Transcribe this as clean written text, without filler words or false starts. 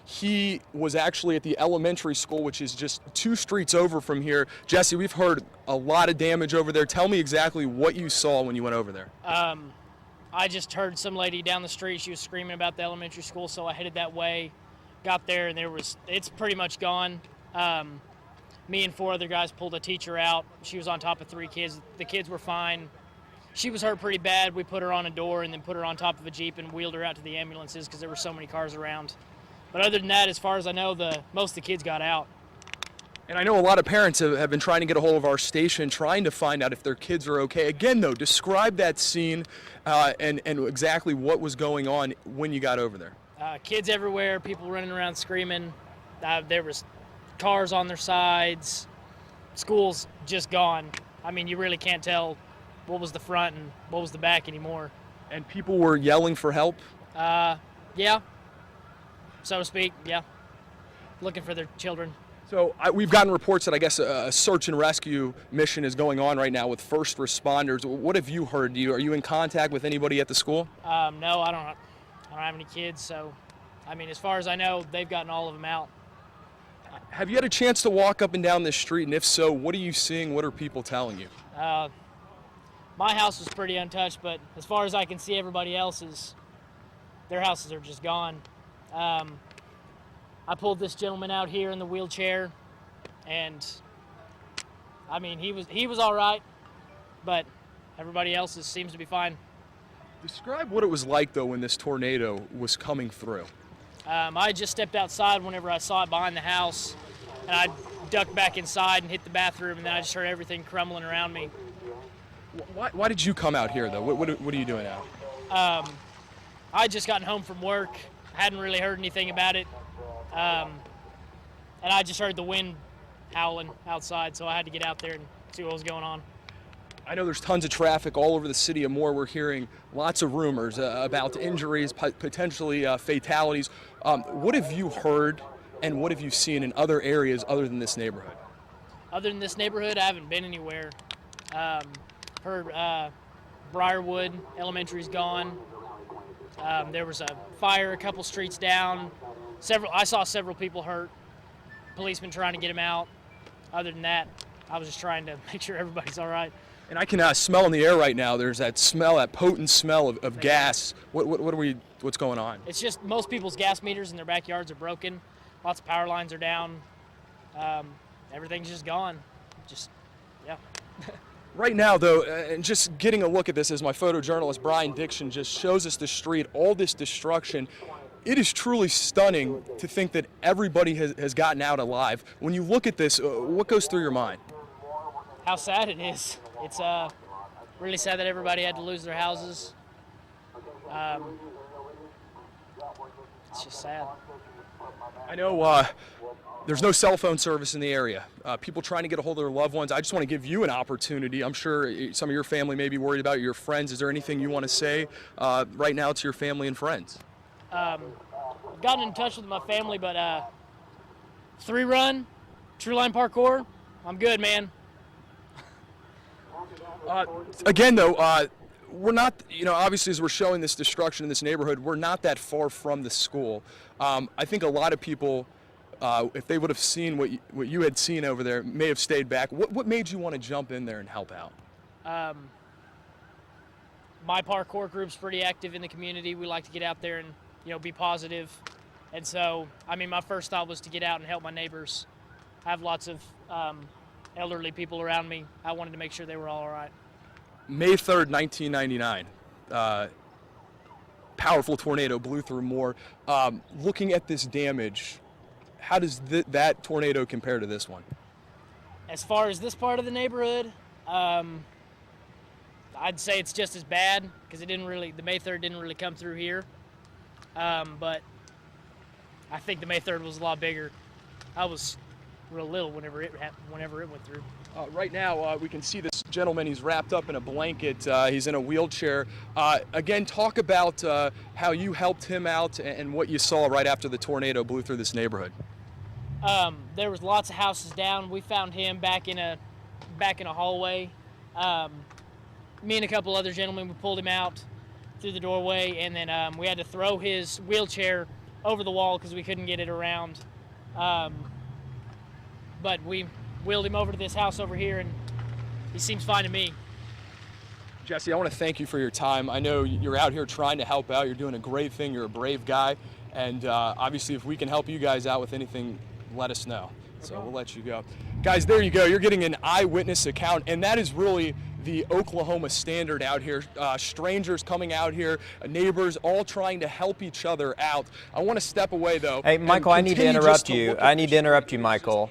He was actually at the elementary school, which is just 2 streets over from here. Jesse, we've heard a lot of damage over there. Tell me exactly what you saw when you went over there. I just heard some lady down the street. She was screaming about the elementary school, so I headed that way. Got there, and it's pretty much gone. Me and 4 other guys pulled a teacher out. She was on top of 3 kids. The kids were fine. She was hurt pretty bad. We put her on a door and then put her on top of a Jeep and wheeled her out to the ambulances because there were so many cars around. But other than that, as far as I know, most of the kids got out. And I know a lot of parents have been trying to get a hold of our station, trying to find out if their kids are okay. Again, though, describe that scene and exactly what was going on when you got over there. Kids everywhere, people running around screaming. There was cars on their sides. School's just gone. I mean, you really can't tell what was the front and what was the back anymore. And people were yelling for help? Yeah, so to speak, yeah. Looking for their children. So we've gotten reports that I guess a search and rescue mission is going on right now with first responders. What have you heard? Are you in contact with anybody at the school? No, I don't have any kids, so I mean, as far as I know, they've gotten all of them out. Have you had a chance to walk up and down this street, and if so, what are you seeing? What are people telling you? My house was pretty untouched, but as far as I can see, everybody else's, their houses are just gone. I pulled this gentleman out here in the wheelchair, and I mean, he was all right, but everybody else seems to be fine. Describe what it was like, though, when this tornado was coming through. I just stepped outside whenever I saw it behind the house, and I ducked back inside and hit the bathroom, and then I just heard everything crumbling around me. Why did you come out here, though? What are you doing now? I had just gotten home from work. I hadn't really heard anything about it. And I just heard the wind howling outside, so I had to get out there and see what was going on. I know there's tons of traffic all over the city of Moore. We're hearing lots of rumors about injuries, potentially fatalities. What have you heard and what have you seen in other areas other than this neighborhood? Other than this neighborhood, I haven't been anywhere. Heard Briarwood Elementary's gone. There was a fire a couple streets down. I saw several people hurt. Policemen trying to get them out. Other than that, I was just trying to make sure everybody's all right. And I can smell in the air right now. There's that smell, that potent smell of gas. What's going on? It's just most people's gas meters in their backyards are broken. Lots of power lines are down. Everything's just gone. Yeah. Right now, though, and just getting a look at this as my photojournalist Brian Dixon just shows us the street, all this destruction. It is truly stunning to think that everybody has gotten out alive. When you look at this, what goes through your mind? How sad it is. It's really sad that everybody had to lose their houses. It's just sad. I know there's no cell phone service in the area. People trying to get a hold of their loved ones. I just want to give you an opportunity. I'm sure some of your family may be worried about your friends. Is there anything you want to say right now to your family and friends? Gotten in touch with my family, but 3 run, True Line Parkour, I'm good, man. Again, though, we're not, obviously as we're showing this destruction in this neighborhood, we're not that far from the school. I think a lot of people, if they would have seen what you had seen over there, may have stayed back. What made you want to jump in there and help out? My parkour group's pretty active in the community. We like to get out there and, be positive. And so, I mean, my first thought was to get out and help my neighbors. I have lots of elderly people around me. I wanted to make sure they were all right. May 3rd, 1999, powerful tornado blew through Moore. Looking at this damage, how does that tornado compare to this one? As far as this part of the neighborhood, I'd say it's just as bad because the May 3rd didn't really come through here. But I think the May 3rd was a lot bigger. I was real little whenever it went through. Right now, we can see this gentleman. He's wrapped up in a blanket. He's in a wheelchair. Again, talk about how you helped him out and what you saw right after the tornado blew through this neighborhood. There was lots of houses down. We found him back in a hallway. Me and a couple other gentlemen, we pulled him out through the doorway, and then we had to throw his wheelchair over the wall because we couldn't get it around. But we wheeled him over to this house over here, and he seems fine to me. Jesse, I want to thank you for your time. I know you're out here trying to help out. You're doing a great thing. You're a brave guy. And obviously, if we can help you guys out with anything, let us know. So we'll let you go. Guys, there you go. You're getting an eyewitness account, and that is really the Oklahoma standard out here. Strangers coming out here, neighbors all trying to help each other out. I want to step away, though. Hey, Michael, I need to interrupt you. I need to interrupt you, Michael.